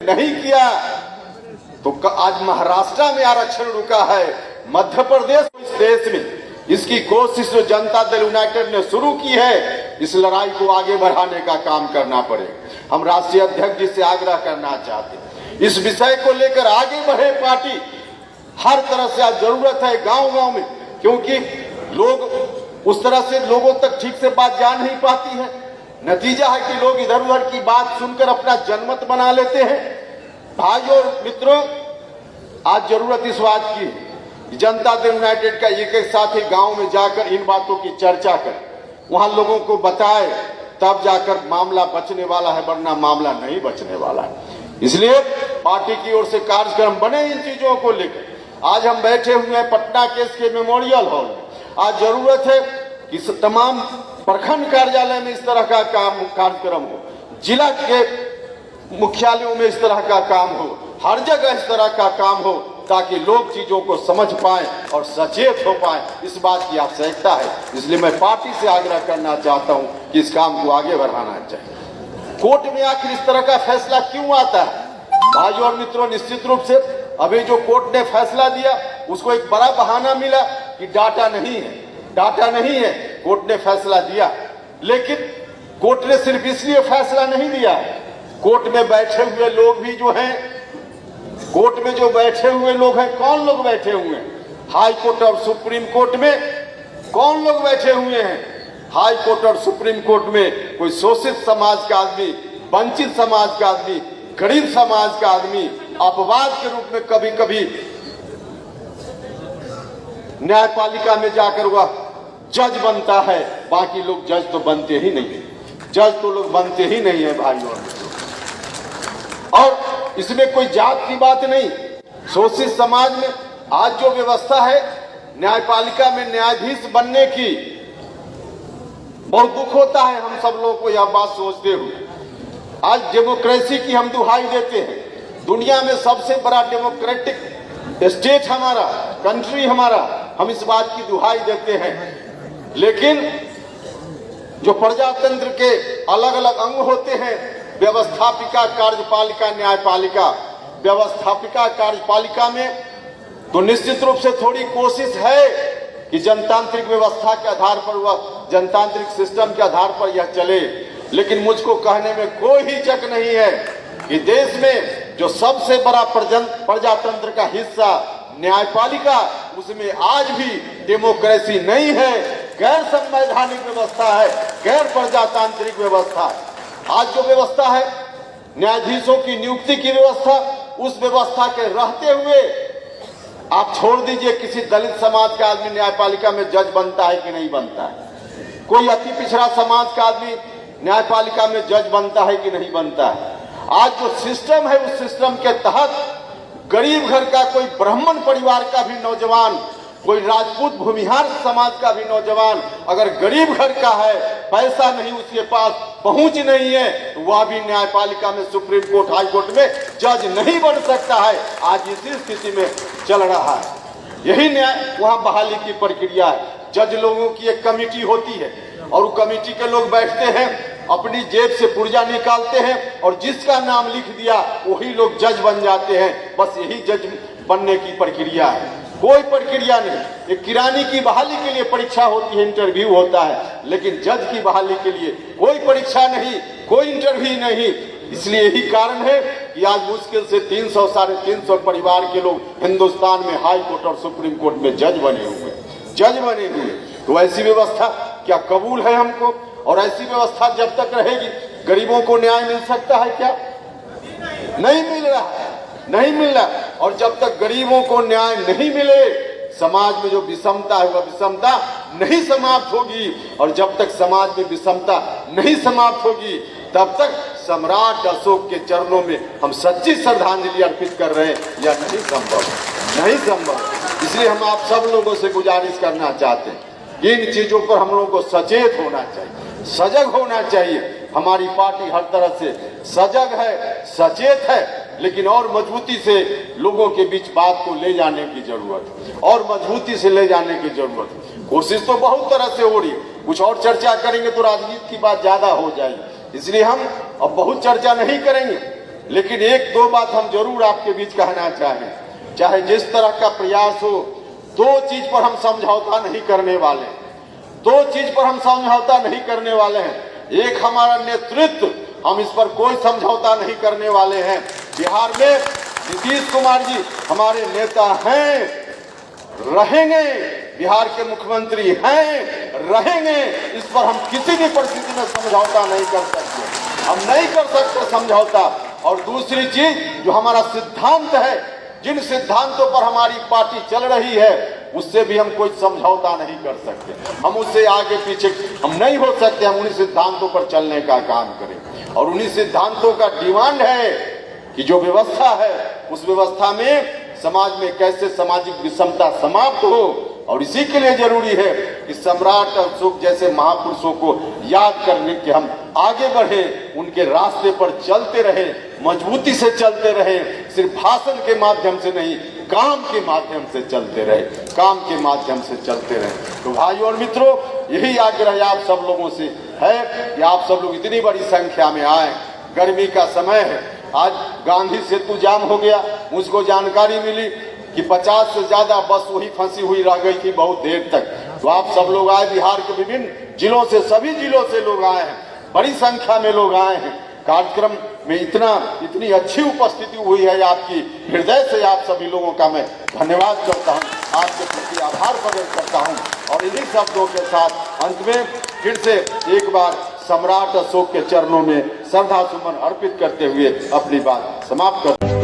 नहीं किया तो आज महाराष्ट्र में आरक्षण रुका है, मध्य प्रदेश इस देश में इसकी कोशिश जो जनता दल यूनाइटेड ने शुरू की है, इस लड़ाई को आगे बढ़ाने का काम करना पड़ेगा। हम राष्ट्रीय अध्यक्ष जी से आग्रह करना चाहते हैं, इस विषय को लेकर आगे बढ़े पार्टी। हर तरह से आज जरूरत है गांव-गांव में, क्योंकि लोग उस तरह से लोगों तक ठीक से बात जा नहीं पाती है। नतीजा है कि लोग इधर उधर की बात सुनकर अपना जनमत बना लेते हैं। भाइयों और मित्रों, आज जरूरत इस बात की है, जनता दल यूनाइटेड का एक साथी गांव में जाकर इन बातों की चर्चा कर वहां लोगों को बताए, तब जाकर मामला बचने वाला है, वरना मामला नहीं बचने वाला है। इसलिए पार्टी की ओर से कार्यक्रम बने इन चीजों को लेकर। आज हम बैठे हुए हैं पटना केस के मेमोरियल हॉल में। आज जरूरत है कि तमाम प्रखंड कार्यालय में इस तरह का कार्यक्रम हो, जिला के मुख्यालयों में इस तरह का काम हो, हर जगह इस तरह का काम हो, ताकि लोग चीजों को समझ पाए और सचेत हो पाए। इस बात की आवश्यकता है। इसलिए मैं पार्टी से आग्रह करना चाहता हूं कि इस काम को आगे बढ़ाना चाहिए। कोर्ट में आखिर इस तरह का फैसला क्यों आता है? भाइयों और मित्रों, निश्चित रूप से अभी जो कोर्ट ने फैसला दिया उसको एक बड़ा बहाना मिला कि डाटा नहीं है, डाटा नहीं है। कोर्ट ने फैसला दिया, लेकिन कोर्ट ने सिर्फ इसलिए फैसला नहीं दिया, कोर्ट में बैठे हुए लोग भी जो हैं, कोर्ट में जो बैठे हुए लोग हैं, कौन लोग बैठे हुए हैं? हाई कोर्ट और सुप्रीम कोर्ट में कौन लोग बैठे हुए हैं? हाई कोर्ट और सुप्रीम कोर्ट में कोई शोषित समाज का आदमी, वंचित समाज का आदमी, गरीब समाज का आदमी अपवाद के रूप में कभी कभी न्यायपालिका में जाकर वह जज बनता है। बाकी लोग जज तो बनते ही नहीं, जज तो लोग बनते ही नहीं है भाइयों। और इसमें कोई जात की बात नहीं। शोषित समाज में आज जो व्यवस्था है न्यायपालिका में न्यायाधीश बनने की, बहुत दुख होता है हम सब लोगों को यह बात सोचते हुए। आज डेमोक्रेसी की हम दुहाई देते हैं, दुनिया में सबसे बड़ा डेमोक्रेटिक स्टेट हमारा, कंट्री हमारा, हम इस बात की दुहाई देते हैं। लेकिन जो प्रजातंत्र के अलग अलग अंग होते हैं, व्यवस्थापिका, कार्यपालिका, न्यायपालिका, व्यवस्थापिका कार्यपालिका में तो निश्चित रूप से थोड़ी कोशिश है कि जनतांत्रिक व्यवस्था के आधार पर, वह जनतांत्रिक सिस्टम के आधार पर यह चले। लेकिन मुझको कहने में कोई हिचक नहीं है कि देश में जो सबसे बड़ा प्रजातंत्र का हिस्सा न्यायपालिका, उसमें आज भी डेमोक्रेसी नहीं है, गैर संवैधानिक व्यवस्था है, गैर प्रजातांत्रिक व्यवस्था है। आज जो व्यवस्था है न्यायाधीशों की नियुक्ति की व्यवस्था, उस व्यवस्था के रहते हुए आप छोड़ दीजिए किसी दलित समाज का आदमी न्यायपालिका में जज बनता है कि नहीं बनता है, कोई अति पिछड़ा समाज का आदमी न्यायपालिका में जज बनता है कि नहीं बनता है। आज जो सिस्टम है उस सिस्टम के तहत गरीब घर का कोई ब्राह्मण परिवार का भी नौजवान, कोई राजपूत भूमिहार समाज का भी नौजवान अगर गरीब घर का है, पैसा नहीं उसके पास, पहुंच नहीं है, तो वह भी न्यायपालिका में, सुप्रीम कोर्ट, हाई कोर्ट में जज नहीं बन सकता है। आज इसी स्थिति में चल रहा है। यही न्याय वहां बहाली की प्रक्रिया है। जज लोगों की एक कमेटी होती है और वो कमेटी के लोग बैठते हैं, अपनी जेब से पुर्जा निकालते हैं और जिसका नाम लिख दिया वही लोग जज बन जाते हैं। बस यही जज बनने की प्रक्रिया है, कोई प्रक्रिया नहीं। एक किरानी की बहाली के लिए परीक्षा होती है, इंटरव्यू होता है, लेकिन जज की बहाली के लिए कोई परीक्षा नहीं, कोई इंटरव्यू नहीं। इसलिए यही कारण है कि आज मुश्किल से 300 साढ़े 300 परिवार के लोग हिंदुस्तान में हाई कोर्ट और सुप्रीम कोर्ट में जज बने हुए। तो ऐसी व्यवस्था क्या कबूल है हमको? और ऐसी व्यवस्था जब तक रहेगी गरीबों को न्याय मिल सकता है क्या? नहीं मिल रहा है, नहीं मिल रहा। और जब तक गरीबों को न्याय नहीं मिले, समाज में जो विषमता है वह विषमता नहीं समाप्त होगी। और जब तक समाज में विषमता नहीं समाप्त होगी, तब तक सम्राट अशोक के चरणों में हम सच्ची श्रद्धांजलि अर्पित कर रहे हैं, यह नहीं संभव, नहीं संभव। इसलिए हम आप सब लोगों से गुजारिश करना चाहते हैं, इन चीजों पर हम लोगों को सचेत होना चाहिए, सजग होना चाहिए। हमारी पार्टी हर तरह से सजग है, सचेत है, लेकिन और मजबूती से लोगों के बीच बात को ले जाने की जरूरत, और मजबूती से ले जाने की जरूरत। कोशिश तो बहुत तरह से हो रही है, कुछ और चर्चा करेंगे तो राजनीति की बात ज्यादा हो जाएगी। इसलिए हम अब बहुत चर्चा नहीं करेंगे, लेकिन एक दो बात हम जरूर आपके बीच कहना चाहें, चाहे जिस तरह का प्रयास हो, दो चीज पर हम समझौता नहीं करने वाले, दो चीज पर हम समझौता नहीं करने वाले हैं। एक हमारा नेतृत्व, हम इस पर कोई समझौता नहीं करने वाले हैं। बिहार में नीतीश कुमार जी हमारे नेता हैं, रहेंगे, बिहार के मुख्यमंत्री हैं, रहेंगे, इस पर हम किसी भी परिस्थिति में समझौता नहीं कर सकते, हम नहीं कर सकते समझौता। और दूसरी चीज जो हमारा सिद्धांत है, जिन सिद्धांतों पर हमारी पार्टी चल रही है, उससे भी हम कोई समझौता नहीं कर सकते, हम उससे आगे पीछे हम नहीं हो सकते। हम उन्हीं सिद्धांतों पर चलने का काम करें और उन्हीं सिद्धांतों का डिमांड है कि जो व्यवस्था है उस व्यवस्था में समाज में कैसे सामाजिक विषमता समाप्त हो। और इसी के लिए जरूरी है कि सम्राट अशोक जैसे महापुरुषों को याद करने के हम आगे बढ़े, उनके रास्ते पर चलते रहे, मजबूती से चलते रहे, सिर्फ भाषण के माध्यम से नहीं, काम के माध्यम से चलते रहे, काम के माध्यम से चलते रहे। तो भाइयों और मित्रों, यही आग्रह आप सब लोगों से है कि आप सब लोग इतनी बड़ी संख्या में आए। गर्मी का समय है, आज गांधी सेतु जाम हो गया, मुझको जानकारी मिली कि 50 से ज्यादा बस वही फंसी हुई रह गई थी बहुत देर तक। तो आप सब लोग आए, बिहार के विभिन्न जिलों से, सभी जिलों से लोग आए हैं, बड़ी संख्या में लोग आए हैं। कार्यक्रम में इतनी अच्छी उपस्थिति हुई है आपकी, हृदय से आप सभी लोगों का मैं धन्यवाद करता हूं, आपके प्रति आभार प्रकट करता हूं। और इन्हीं शब्दों के साथ अंत में फिर से एक बार सम्राट अशोक के चरणों में श्रद्धा सुमन अर्पित करते हुए अपनी बात समाप्त करता हूं।